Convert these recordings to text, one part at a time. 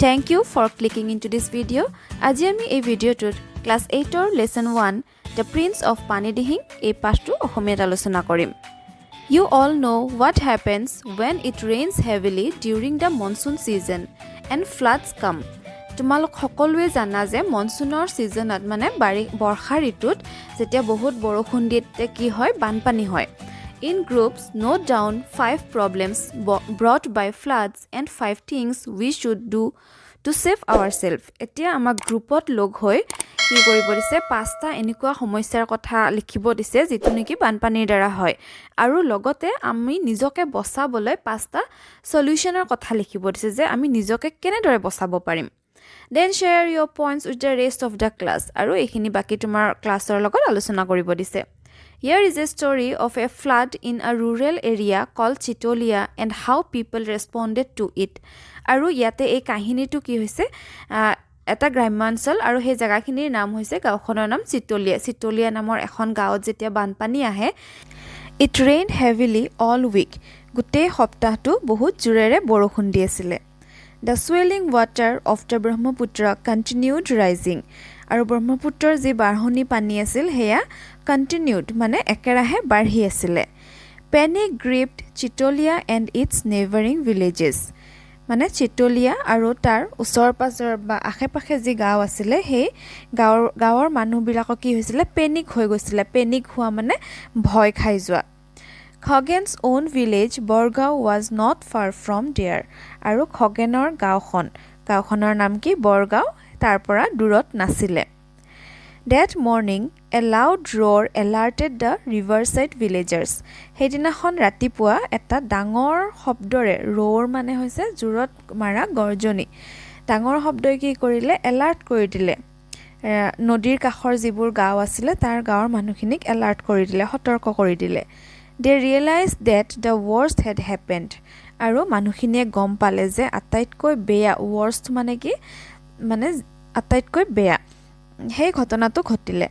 Thank you for clicking into this video. আজি আমি এই ভিডিওটোত ক্লাস 8 ৰ lesson 1 The Prince of Panidihing এই পাঠটো অসমীয়াত আলোচনা কৰিম। You all know what happens when it rains heavily during the monsoon season and floods come. তোমালোক সকলোৱে জানা যে মনসুনৰ সিজনত মানে বৰ্ষা ঋতুত যেতিয়া বহুত বৰষুণ দিয়ে কি হয় বানপানী হয়। In groups, note down 5 problems brought by floods and 5 things we should do to save ourselves. এতিয়া আমাৰ গ্ৰুপত লগ হৈ কি কৰিব দিছে 5টা এনেকুৱা সমস্যাৰ কথা লিখিব দিছে যেটো নেকি বানপানীৰ দ্বাৰা হয় আৰু লগতে আমি নিজকে বচাবলৈ 5টা সলিউশনৰ কথা লিখিব দিছে যে আমি নিজকে কেনেদৰে বচাব পাৰিম। Then share your points with the rest of the class. আৰু এইখিনি বাকি তোমাৰ ক্লাছৰ লগত আলোচনা কৰিব দিছে। Here is a story of a flood in a rural area called Chitolia and how people responded to it. আৰু ইয়াতে এই কাহিনীটো কি হৈছে এটা গ্ৰামাঞ্চল আৰু সেই জায়গাখিনিৰ নাম হৈছে গাঁওখনৰ নাম চিটলিয়া। চিটলিয়া নামৰ এখন গাঁৱত যেতিয়া বানপানী আহে It rained heavily all week. গোটেই সপ্তাহটো বহুত জোৰেৰে বৰষুণ দি আছিল। The swelling water of the Brahmaputra continued rising. আৰু ব্ৰহ্মপুত্ৰৰ যি বাঢ়নী পানী আছিল হেয়া continued মানে একেৰাহে বাঢ়ি আছিল। Panic gripped Chitolia and its neighboring villages. মানে চিটলিয়া আৰু তাৰ ওচৰ-পাজৰ বা আশে-পাশে যি গাঁও আছিল সেই গাঁৱৰ মানুহবিলাকৰ কি হৈছিল পেনিক হৈ গৈছিল। পেনিক হোৱা মানে ভয় খাই যোৱা। Khoggen's own village Borgao was not far from there. আৰু খগেনৰ গাঁওখনৰ নাম কি বৰগাঁও তাৰ পৰা দূৰত নাছিলে। That morning a loud roar alerted the riverside villagers. সেইদিনাখন ৰাতিপুৱা এটা ডাঙৰ শব্দৰে roar মানে হৈছে জোৰত মাৰা গৰ্জনি। ডাঙৰ শব্দই কি কৰিলে এলাৰ্ট কৰি দিলে। নদীৰ কাষৰ যিবোৰ গাঁও আছিল তাৰ গাঁৱৰ মানুহখিনিক এলাৰ্ট কৰি দিলে সতৰ্ক কৰি দিলে। They realized that the worst had happened. আৰু মানুহখিনিয়ে গম পালে যে আটাইতকৈ বেয়া worst মানে কি মানে আটাইতকৈ বেয়া সেই ঘটনাটো ঘটিলে।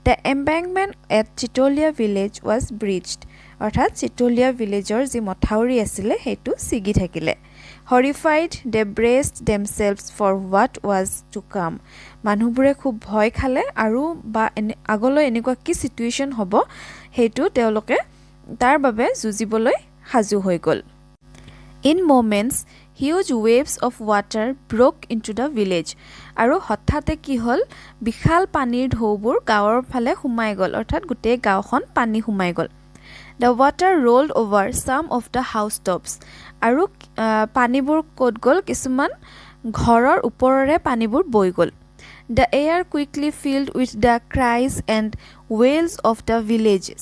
The embankment at Chitolia village was breached. অৰ্থাৎ চিটলিয়া ভিলেজৰ যি মথাউৰি আছিল সেইটো ছিগি থাকিলে। Horrified, they braced themselves for what was to come. মানুহবোৰে খুব ভয় খালে আৰু বা আগলৈ এনেকুৱা কি সিচুৱেচন হ'ব সেইটো তেওঁলোকে তাৰ বাবে যুঁজিবলৈ সাজু হৈ গ'ল। In moments, huge waves of water broke into the village. আৰু হঠাতে কি হ'ল বিশাল পানীৰ ঢৌবোৰ গাঁৱৰ ফালে সোমাই গ'ল অৰ্থাৎ গোটেই গাঁওখন পানী সোমাই গ'ল। The water rolled over some of the housetops. আৰু পানীবোৰ ক'ত গ'ল কিছুমান ঘৰৰ ওপৰৰে পানীবোৰ বৈ গ'ল। The air quickly filled with the cries and wails of the villages.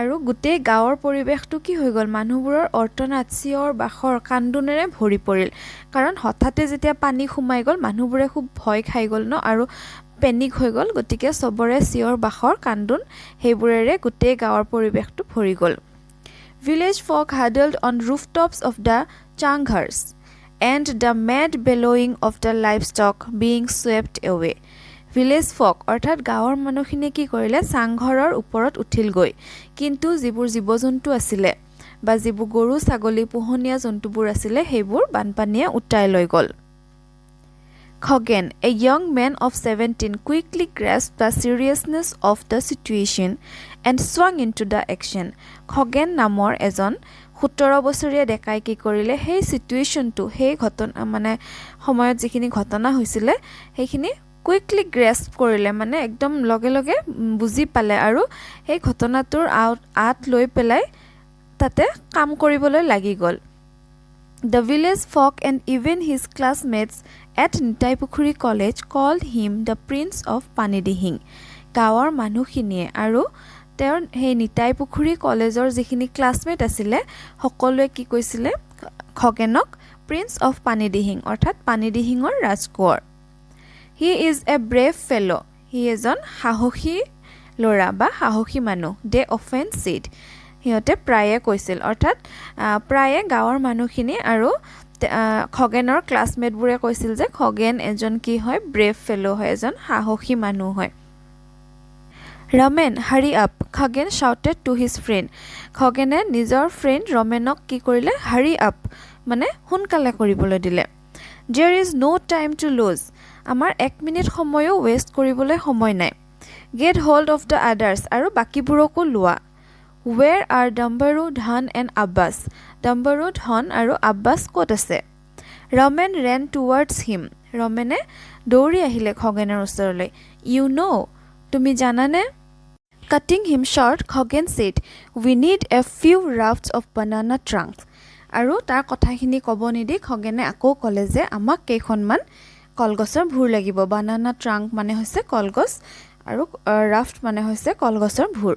আৰু গোটেই গাঁৱৰ পৰিৱেশটো কি হৈ গ'ল মানুহবোৰৰ অৰ্তনাদ চিঞৰ বাখৰ কান্দোনেৰে ভৰি পৰিল কাৰণ হঠাতে যেতিয়া পানী সোমাই গ'ল মানুহবোৰে খুব ভয় খাই গ'ল ন আৰু পেনিক হৈ গ'ল গতিকে সবৰে চিঞৰ বাখৰ কান্দোন সেইবোৰেৰে গোটেই গাঁৱৰ পৰিৱেশটো ভৰি গ'ল। Village folk huddled on rooftops of the changhars and the mad bellowing of the livestock being swept away. Village folk অৰ্থাৎ গাঁৱৰ মানুহখিনিয়ে কি কৰিলে চাংঘৰৰ ওপৰত উঠিল গৈ কিন্তু যিবোৰ জীৱ-জন্তু আছিল বা যিবোৰ গৰু ছাগলী পোহনীয়া জন্তুবোৰ আছিল সেইবোৰ বানপানীয়ে উটাই লৈ গ'ল। Khoggen, a young man of 17, quickly grasped the seriousness of the situation and swung into the action. Khoggen নামৰ এজন 17 বছৰীয়া ডেকাই কি কৰিলে সেই সিচুৱেচনটো সেই ঘটনা মানে সময়ত যিখিনি ঘটনা হৈছিল সেইখিনি কুইকলি গ্ৰেস্প কৰিলে মানে একদম লগে লগে বুজি পালে আৰু সেই ঘটনাটোৰ আত লৈ পেলাই তাতে কাম কৰিবলৈ লাগি গ'ল। The village folk and even his classmates at Nitaipukhuri College called him the Prince of Panidihing. গাঁৱৰ মানুহখিনিয়ে আৰু তেওঁৰ সেই নিতাইপুখুৰী কলেজৰ যিখিনি ক্লাছমেট আছিল সকলোৱে কি কৈছিলে খগেনক প্ৰিন্স অফ পানিদিহিং অৰ্থাৎ পানিদিহিঙৰ ৰাজকুঁৱৰ। He is a brave fellow. He এজন সাহসী ল'ৰা বা সাহসী মানুহ। They often said. সিহঁতে প্ৰায়ে কৈছিল অৰ্থাৎ প্ৰায়ে গাঁৱৰ মানুহখিনি আৰু খগেনৰ ক্লাছমেটবোৰে কৈছিল যে খগেন এজন কি হয় ব্ৰেভ ফেলো হয় এজন সাহসী মানুহ হয়। Ramen, hurry up, Khoggen shouted to his friend. খগেনে নিজৰ ফ্ৰেণ্ড ৰমেনক কি কৰিলে hurry up মানে সোনকালে কৰিবলৈ দিলে। There is no time to lose. আমাৰ 1 মিনিট সময়ও ৱেষ্ট কৰিবলৈ সময় নাই. Get hold of the others আৰু বাকিবোৰকো লোৱা. Where are Dambaru, Dhan and Abbas? Dambaru, Dhan আৰু Abbas ক'ত আছে? Raman ran towards him. ৰমেনে দৌৰি আহিলে খগেনৰ ওচৰলৈ. You know, তুমি জানানে? Cutting him short, Khoghen said, we need a few rafts of banana trunks. আৰু তাৰ কথাখিনি ক'ব নিদি খগেনে আকৌ ক'লে যে আমাক কেইখনমান কলগছৰ ভুৰ লাগিব. বানানা ট্ৰাংক মানে হৈছে কলগছ আৰু ৰাফ্ট মানে হৈছে কলগছৰ ভুৰ.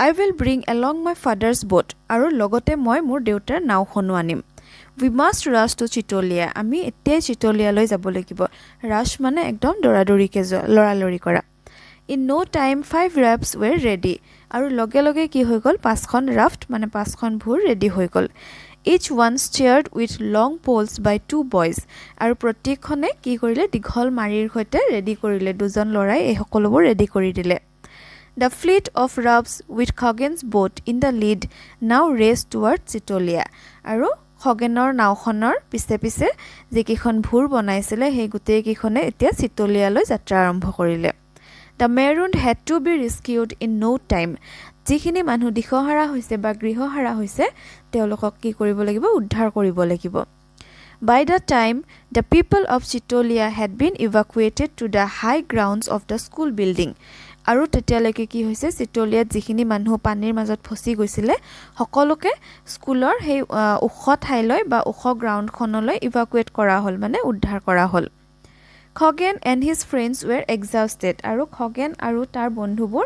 I will bring along my father's boat. আৰু লগতে মই মোৰ দেউতাৰ নাওখনো আনিম. We must rush to Chitolia. আমি এতিয়াই চিতলিয়ালৈ যাব লাগিব. ৰাছ মানে একদম দৌৰাদৌৰিকৈ যোৱা, লৰালৰি কৰা. In no time 5 rafts were ready. আৰু লগে লগে কি হৈ গ'ল 5খন ৰাফ্ট মানে 5খন ভুৰ ৰেডি হৈ গ'ল. Each one steered with long poles by 2 boys. আৰু প্ৰত্যেকখনে কি কৰিলে দীঘল মাৰিৰ সৈতে ৰেডি কৰিলে. দুজন ল'ৰাই এই সকলোবোৰ ৰেডি কৰি দিলে. The fleet of rafts with Khoghen's boat in the lead now raced towards Chitolia. আৰু খগেনৰ নাওখনৰ পিছে পিছে যিকেইখন ভুৰ বনাইছিলে সেই গোটেইকেইখনে এতিয়া চিতলিয়ালৈ যাত্ৰা আৰম্ভ কৰিলে. The marooned had to be rescued in no time. যিখিনি মানুহ দিশহাৰা হৈছে বা গৃহহাৰা হৈছে তেওঁলোকক কি কৰিব লাগিব উদ্ধাৰ কৰিব লাগিব. By the time the people of Chitolia had been evacuated to the high grounds of the school building. আৰু তেতিয়ালৈকে কি হৈছে চিতলিয়াত যিখিনি মানুহ পানীৰ মাজত ফচি গৈছিলে সকলোকে স্কুলৰ সেই ওখ ঠাইলৈ বা ওখ গ্ৰাউণ্ডখনলৈ ইভাকুৱেট কৰা হ'ল মানে উদ্ধাৰ কৰা হ'ল. Khoghen and his friends were exhausted. আৰু খগেন আৰু তাৰ বন্ধুবোৰ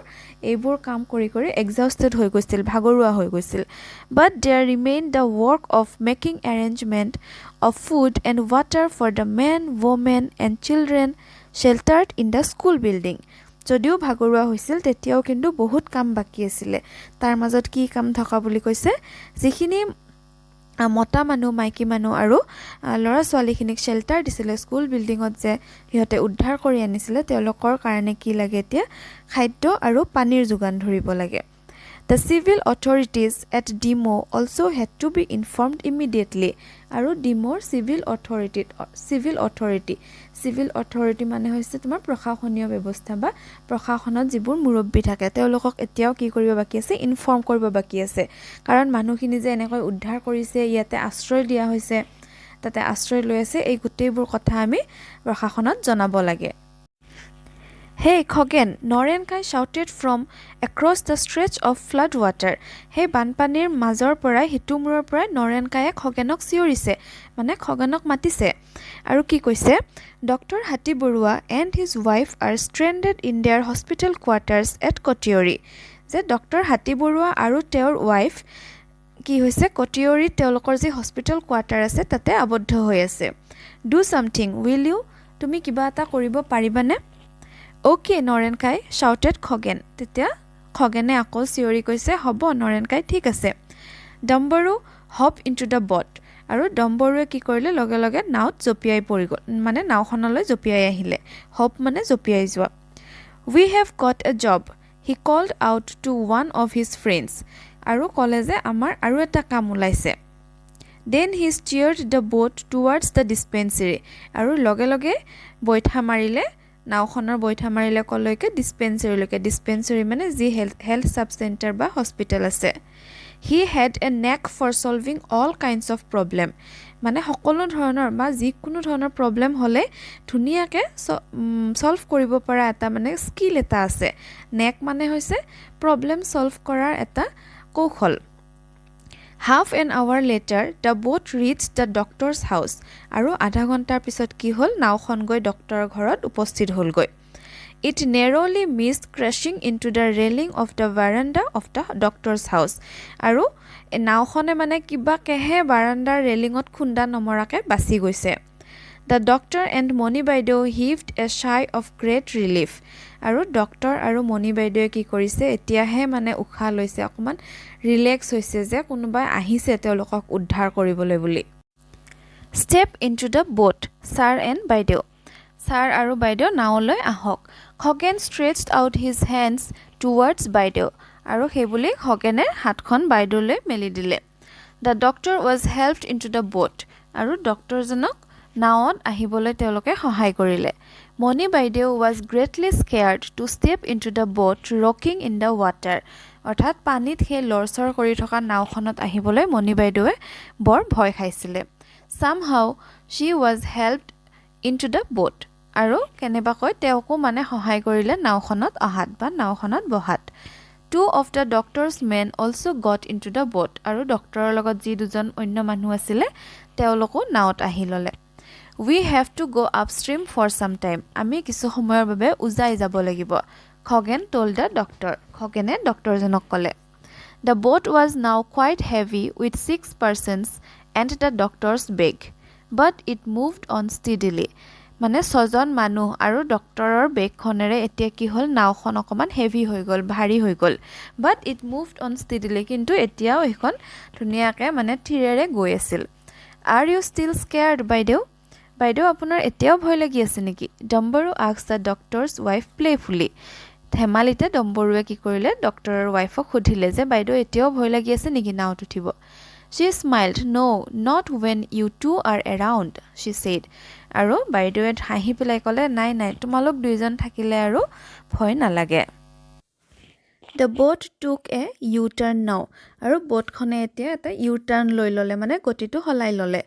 এইবোৰ কাম কৰি কৰি exhausted হৈ গৈছিল, ভাগৰুৱা হৈ গৈছিল. But there remained the work of making arrangement of food and water for the men, women and children sheltered in the school building. যদিও ভাগৰুৱা হৈছিল তেতিয়াও কিন্তু বহুত কাম বাকী আছিলে. তাৰ মাজত কি কাম থকা বুলি কৈছে যিখিনি মতা মানুহ মাইকী মানুহ আৰু ল'ৰা ছোৱালীখিনিক শেল্টাৰ দিছিলে স্কুল বিল্ডিঙত যে সিহঁতে উদ্ধাৰ কৰি আনিছিলে তেওঁলোকৰ কাৰণে কি লাগে এতিয়া খাদ্য আৰু পানীৰ যোগান ধৰিব লাগে. The civil authorities at Dimo also had to be informed immediately. আৰু ডিমোৰ civil authority মানে হৈছে তোমাৰ প্ৰশাসনীয় ব্যৱস্থা বা প্ৰশাসনত যিবোৰ মুৰব্বী থাকে তেওঁলোকক এতিয়াও কি কৰিব বাকী আছে ইনফৰ্ম কৰিব বাকী আছে. কাৰণ মানুহখিনি যে এনেকৈ উদ্ধাৰ কৰিছে ইয়াতে আশ্ৰয় দিয়া হৈছে তাতে আশ্ৰয় লৈ আছে এই গোটেইবোৰ কথা আমি প্ৰশাসনত জনাব লাগে. Hey Khoghen, Norenkai shouted from across the stretch of flood water. Hey বানপানীৰ মাজৰ পৰাই হিতুমূৰৰ পৰাই নৰেনকায়ে খগেনক চিঞৰিছে মানে খগেনক মাতিছে আৰু কি কৈছে Dr. Hati Borua and his wife are stranded in their hospital quarters at Kotiori. যে Dr. Hati Borua আৰু তেওঁৰ wife কি হৈছে কটিয়ৰিত তেওঁলোকৰ যে হস্পিটেল কোৱাৰ্টাৰ আছে তাতে আবদ্ধ হৈ আছে. Do something, will you? তুমি কিবা এটা কৰিব পাৰিবানে? Okay, Norenkai shouted Khoghen. তেতিয়া খগেনে আকৌ চিঞৰি কৈছে হ'ব নৰেনকাই ঠিক আছে. Dambaru hopped into the boat. আৰু ডম্বৰুৱে কি কৰিলে লগে লগে নাওত জপিয়াই পৰি গ'ল মানে নাওখনলৈ জপিয়াই আহিলে. হপ মানে জপিয়াই যোৱা. We have got a job. He called out to one of his friends. আৰু ক'লে যে আমাৰ আৰু এটা কাম ওলাইছে. Then he steered the boat towards the dispensary. আৰু লগে লগে বৈঠা মাৰিলে নাওখনৰ বৈঠা মাৰিলে কলৈকে ডিস্পেন্সাৰীলৈকে মানে যি হেল্থ সাব চেণ্টাৰ বা হস্পিটেল আছে. He had a knack for solving all kinds of problem. মানে সকলো ধৰণৰ বা যিকোনো ধৰণৰ প্ৰবলেম হ'লে ধুনীয়াকৈ সলভ কৰিব পৰা এটা মানে স্কিল এটা আছে. নেক মানে হৈছে প্ৰবলেম সলভ কৰাৰ এটা কৌশল. Half an hour later, the boat reached the doctor's house. আৰু আধা ঘণ্টাৰ পিছত কি হ'ল নাওখন গৈ ডক্টৰৰ ঘৰত উপস্থিত হ'লগৈ. It narrowly missed crashing into the railing of the veranda of the doctor's house. আৰু নাওখনে মানে কিবাকেহে বাৰাণ্ডাৰ ৰেলিঙত খুন্দা নমৰাকে বাচি গৈছে. The doctor and Moni বাইদেউ heaved a sigh of great relief. আৰু ডক্টৰ আৰু মণি বাইদেৱে কি কৰিছে এতিয়াহে মানে উশাহ লৈছে অকমান ৰিলেক্স হৈছে যে কোনোবাই আহিছে তেওঁলোকক উদ্ধাৰ কৰিবলৈ বুলি. Step into the boat, sir and বাইদেউ. ছাৰ আৰু বাইদেউ নাওলৈ আহক. Khagen stretched out his hands towards বাইদেউ. আৰু সেইবুলি খগেনে হাতখন বাইদেউলৈ মেলি দিলে. The doctor was helped into the boat. আৰু ডক্টৰজনক নাৱত আহিবলৈ তেওঁলোকে সহায় কৰিলে মণি বাইদেউ was greatly scared to step into the boat rocking in the water অৰ্থাৎ পানীত সেই লৰচৰ কৰি থকা নাওখনত আহিবলৈ মণি বাইদেৱে বৰ ভয় খাইছিলে somehow she was helped into the boat আৰু কেনেবাকৈ তেওঁকো মানে সহায় কৰিলে নাওখনত অহাত বা নাওখনত বহাত Two of the doctor's men also got into the boat আৰু ডক্টৰৰ লগত যি দুজন অন্য মানুহ আছিলে তেওঁলোকো নাওত আহি ললে We have to go upstream for some time আমি কিছু সময়ৰ বাবে উজাই যাব লাগিব খগেন told the doctor খগেনে ডক্টৰজনক ক'লে The boat was now quite heavy with 6 persons and the doctor's bag but it moved on steadily মানে ছজন মানুহ আৰু ডক্টৰৰ বেগখনেৰে এতিয়া কি হ'ল নাওখন অকমান হেভি হৈ গ'ল ভাৰী হৈ গ'ল but it moved on steadily কিন্তু এতিয়াও এখন ধুনীয়াকে মানে থিৰেৰে গৈ আছিল Are you still scared বাইদেউ বাইদেউ আপোনাৰ এতিয়াও ভয় লাগি আছে নেকি ডম্বৰু asked the doctor's wife playfully ধেমালিতে ডম্বৰুৱে কি কৰিলে ডক্টৰৰ ৱাইফক সুধিলে যে বাইদেউ এতিয়াও ভয় লাগি আছে নেকি নাওত উঠিব She smiled no not when you two are around she said আৰু বাইদেৱে হাঁহি পেলাই ক'লে নাই নাই তোমালোক দুইজন থাকিলে আৰু ভয় নালাগে The boat took a U-turn now আৰু boatখনে এতিয়া এটা U-turn লৈ ললে মানে গতিটো হলাই ললে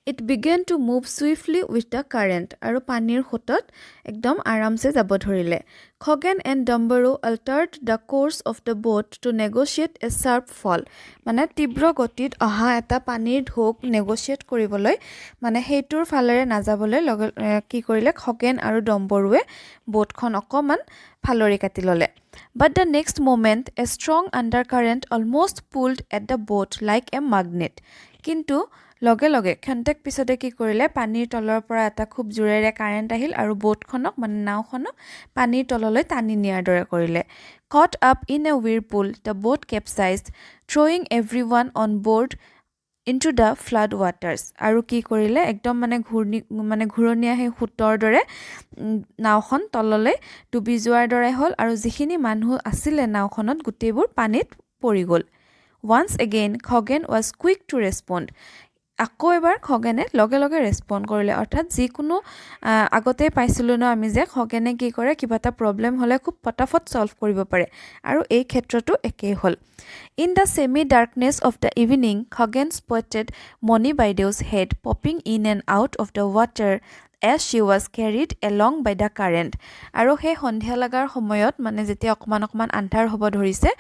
It began to move swiftly with the current আৰু পানীৰ সোঁতত একদম আৰামছে যাব ধৰিলে Khoghen and Dombaru altered the course of the boat to negotiate a sharp fall মানে তীব্ৰ গতিত অহা এটা পানীৰ ঢৌক নেগোচিয়েট কৰিবলৈ মানে হেইটোৰ ফালেৰে নাযাবলৈ কি কৰিলে খগেন আৰু ডম্বৰুৱে boatখন অকমান ফালৰি কাটি ললে But the next moment a strong undercurrent almost pulled at the boat like a magnet কিন্তু লগে লগে খন্তেক পিছতে কি কৰিলে পানীৰ তলৰ পৰা এটা খুব জোৰেৰে কাৰেন্ট আহিল আৰু boatখনক মানে নাওখনক পানীৰ তললৈ টানি নিয়াৰ দৰে কৰিলে Caught up in a whirlpool the boat capsized throwing everyone on board into the flood waters আৰু কি কৰিলে একদম মানে ঘূৰণীয়া হে খুতৰ দৰে নাওখন তললৈ ডুবি যোৱাৰ দৰে হ'ল আৰু যিখিনি মানুহ আছিল নাওখনত গুটেইবোৰ পানীত পৰি গ'ল Once again Khoghen was quick to respond আকৌ এবাৰ খগেনে লগে লগে ৰেসপন্ড কৰিলে অৰ্থাৎ যিকোনো আগতে পাইছিলো ন আমি যে খগেনে কি কৰে কিবা এটা প্ৰবলেম হলে খুব পটাফট সলভ কৰিব পাৰে আৰু এই ক্ষেত্ৰটো একেই হ'ল In the semi darkness of the evening Khoghen spotted Moni Baideu's head popping in and out of the water as she was carried along by the current আৰু হে সন্ধিয়া লগাৰ সময়ত মানে যেতিয়া অকমান আন্ধাৰ হ'ব ধৰিছে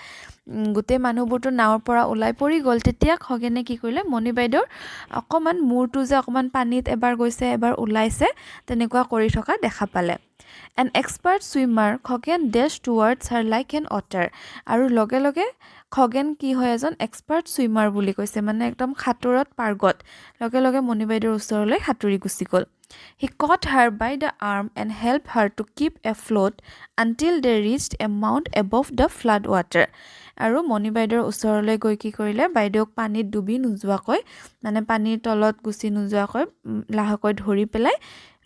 গুতে মানুহবোৰটো নাওৰ পৰা ওলাই পৰি গল তেতিয়া খগেনে কি কৰিলে মনি বাইদেউৰ অকমান মূৰটো যে অকমান পানীত এবাৰ গৈছে এবাৰ ওলাইছে তেনেকুৱা কৰি থকা দেখা পালে An expert swimmer Khoghen dashed towards her like an otter আৰু লগে লগে খগেন কি হয় এজন এক্সপাৰ্ট সুইমাৰ বুলি কৈছে মানে একদম খাতুৰত পাৰ্গত লগে লগে মনি বাইদেউৰ ওচৰলৈ খাতুৰি গুচি গল He caught her by the arm and helped her to keep afloat until they reached a mount above the flood water আৰু মনি বাইদেউৰ ওচৰলৈ গৈ কি কৰিলে বাইদেউক পানীত ডুবি নোযোৱাকৈ মানে পানীৰ তলত গুচি নোযোৱাকৈ লাহকৈ ধৰি পেলাই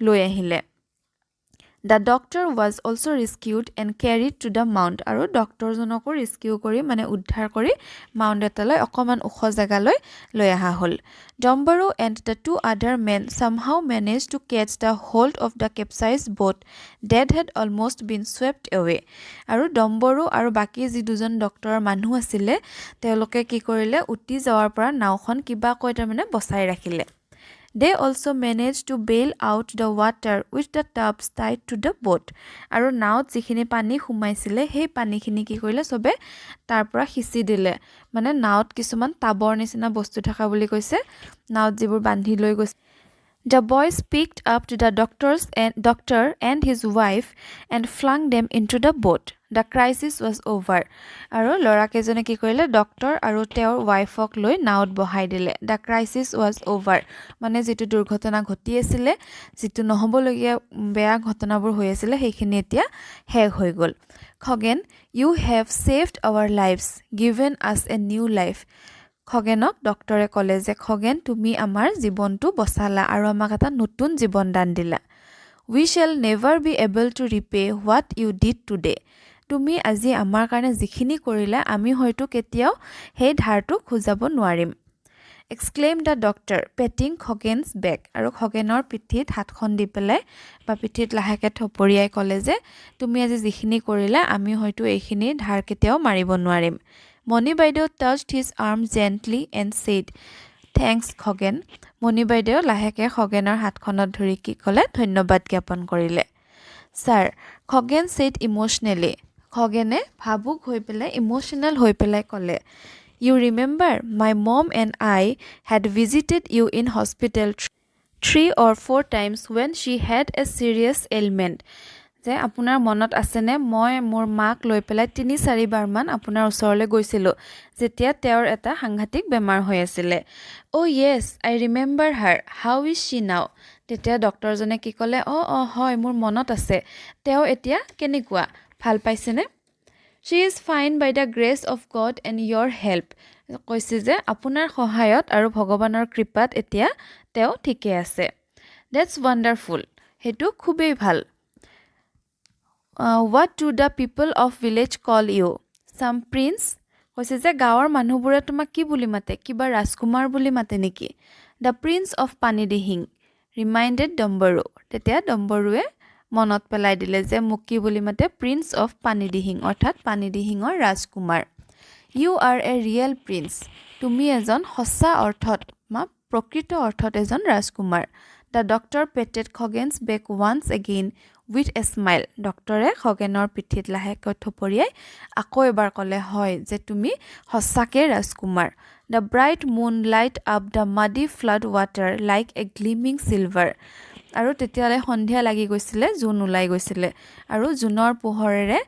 লৈ আহিলে The doctor was also rescued and carried to the mount আৰু ডক্টৰজনকো ৰেস্কিউ কৰি মানে উদ্ধাৰ কৰি মাউণ্ট এটালৈ অকমান ওখ জাগালৈ লৈ আহা হ'ল Dombaru and the two other men somehow managed to catch the hold of the capsized boat that had almost been swept away আৰু ডম্বৰু আৰু বাকি যি দুজন ডক্টৰৰ মানুহ আছিল তেওঁলোকে কি কৰিলে উটি যাৱাৰ পৰা নাওখন কিবা কৈ তাৰমানে বচাই ৰাখিলে They also managed to bail out the water with the tubs tied to the boat. আৰু নাওত যিখিনি পানী সোমাইছিলে সেই পানীখিনি কি কৰিলে সবে তাৰ পৰা খিচি দিলে মানে নাওত কিছুমান টাবৰ নিচিনা বস্তু থকা বুলি কৈছে নাওত যিবোৰ বান্ধি লৈ গৈছে The boys picked up to the doctor and his wife and flung them into the boat. The crisis was over. আৰু লৰাকেজনে কি কৰিলে ডক্টৰ আৰু তেওঁৰ ওয়াইফক লৈ নাওত বহাই দিলে The crisis was over. মানে যেটো দুৰ্ঘটনা ঘটি আছিল যেটো নহবলগীয়া বেয়া ঘটনাবোৰ হৈ আছিল সেইখিনি এতিয়া শেষ হৈ গল Khoghen, you have saved our lives, given us a new life. খগেনক ডক্টৰে ক'লে যে খগেন তুমি আমাৰ জীৱনটো বচালা আৰু আমাক এটা নতুন জীৱন দান দিলা We shall never be able to repay what you did today. তুমি আজি আমাৰ কাৰণে যিখিনি কৰিলা আমি হয়তো কেতিয়াও সেই ধাৰটো খুজাব নোৱাৰিম exclaimed the doctor, patting Khoghen's back. আৰু খগেনৰ পিঠিত হাতখন দি পেলাই বা পিঠিত লাহেকে থপৰিয়াই ক'লে যে তুমি আজি যিখিনি কৰিলা আমি হয়তো এইখিনি ধাৰ কেতিয়াও মাৰিব নোৱাৰিম। মণি বাইদেউ touched his arm gently and said, thanks Khagen. মণি বাইদেউ লাহেকে খগেনৰ হাতখনত ধৰি কি ক'লে ধন্যবাদ জ্ঞাপন কৰিলে। Sir, Khagen said emotionally. খগেনে ভাবুক হৈ পেলাই ইমোশনাল হৈ পেলাই ক'লে You remember, my mom and I had visited you in hospital 3 or 4 times when she had a serious ailment. যে আপোনাৰ মনত আছেনে মই মোৰ মাক লৈ পেলাই 3-4 বাৰ মান আপোনাৰ ওচৰলৈ গৈছিলোঁ যেতিয়া তেওঁৰ এটা সাংঘাতিক বেমাৰ হৈ আছিল। Oh yes, I remember her. How is she now? তেতিয়া ডক্টৰজনে কি ক'লে হয় মোৰ মনত আছে তেওঁ এতিয়া কেনেকুৱা ভাল পাইছেনে? She is fine by the grace of God and your help. কৈছে যে আপোনাৰ সহায়ত আৰু ভগৱানৰ কৃপাত এতিয়া তেওঁ ঠিকে আছে। That's wonderful. হেতু খুবেই ভাল। What do the people of village call you? Some prince? কৈছে যে গাঁৱৰ মানুহবোৰে তোমাক কি বুলি মাতে কিবা ৰাজকুমাৰ বুলি মাতে নেকি? The prince of Panidihing reminded Dombaru. তেতিয়া ডম্বৰুৱে মনত পেলাই দিলে যে মোক কি বুলি মাতে প্ৰিন্স অফ পানিদিহিং অৰ্থাৎ পানিদিহিঙৰ ৰাজকুমাৰ। You are a real prince. তুমি এজন সঁচা অৰ্থত বা প্ৰকৃত অৰ্থত এজন ৰাজকুমাৰ। The doctor patted Khoghen's back once again with a smile. ডক্টৰে খগেনৰ পিঠিত লাহেকৈ থপৰিয়াই আকৌ এবাৰ ক'লে হয় যে তুমি সঁচাকে ৰাজকুমাৰ। The bright moon light up the muddy flood water like a gleaming silver. আৰু তেতিয়ালে সন্ধিয়া লাগি গৈছিলে জুন ওলাই গৈছিলে আৰু জুনৰ পোহৰেৰে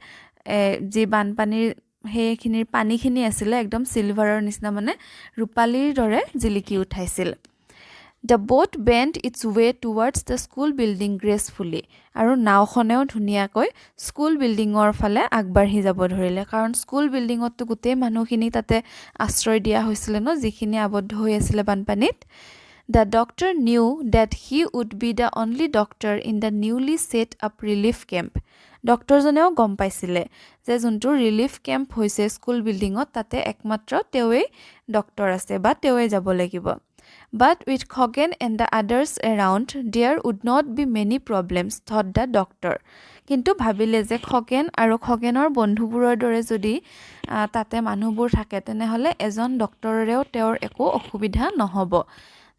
যি বানপানীৰ সেইখিনিৰ পানীখিনি আছিলে একদম সিলভাৰৰ নিচিনা মানে ৰূপালীৰ দৰে জিলিকি উঠাইছিল। The boat bent its way towards the school building gracefully. আৰু নাওখনেও ধুনীয়াকৈ স্কুল বিল্ডিঙৰ ফালে আগবাঢ়ি যাব ধৰিলে কাৰণ স্কুল বিল্ডিঙততো গোটেই মানুহখিনি তাতে আশ্ৰয় দিয়া হৈছিলে ন যিখিনি আবদ্ধ হৈ আছিল বানপানীত। The doctor knew that he would be the only doctor in the newly set up relief camp. ডক্টৰজনেও গম পাইছিলে যে যোনটো ৰিলিফ কেম্প হৈছে স্কুল বিল্ডিঙত তাতে একমাত্ৰ তেওঁই ডক্টৰ আছে বা তেওঁই যাব লাগিব। But with Khoghen and the others around, there would not be many problems, thought the doctor. কিন্তু ভাবিলে যে খগেন আৰু খগেনৰ বন্ধুবোৰৰ দৰে যদি তাতে মানুহবোৰ থাকে তেনেহলে এজন ডক্টৰেও তেওঁৰ একো অসুবিধা নহব।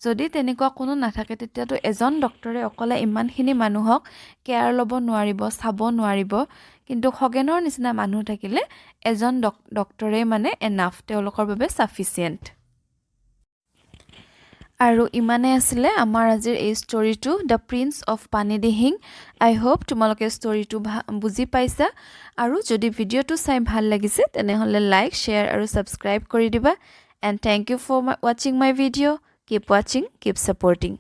যদি তেনেকুৱা কোনো নাথাকে তেতিয়াতো এজন ডক্টৰে অকলে ইমানখিনি মানুহক কেয়াৰ ল'ব নোৱাৰিব চাব নোৱাৰিব কিন্তু খগেনৰ নিচিনা মানুহ থাকিলে এজন ডক্টৰে মানে এনাফ তেওঁলোকৰ বাবে সাফিচিয়েন্ট। আৰু ইমানে আছিলে আমাৰ আজিৰ এই ষ্টৰীটো the prince of Panidihing. I hope তোমালোকে ষ্টৰীটো বুজি পাইছা আৰু যদি ভিডিঅ'টো চাই ভাল লাগিছে তেনেহলে লাইক শ্বেয়াৰ আৰু সাবস্ক্ৰাইব কৰি দিবা। And thank you for watching my video. Keep watching, keep supporting.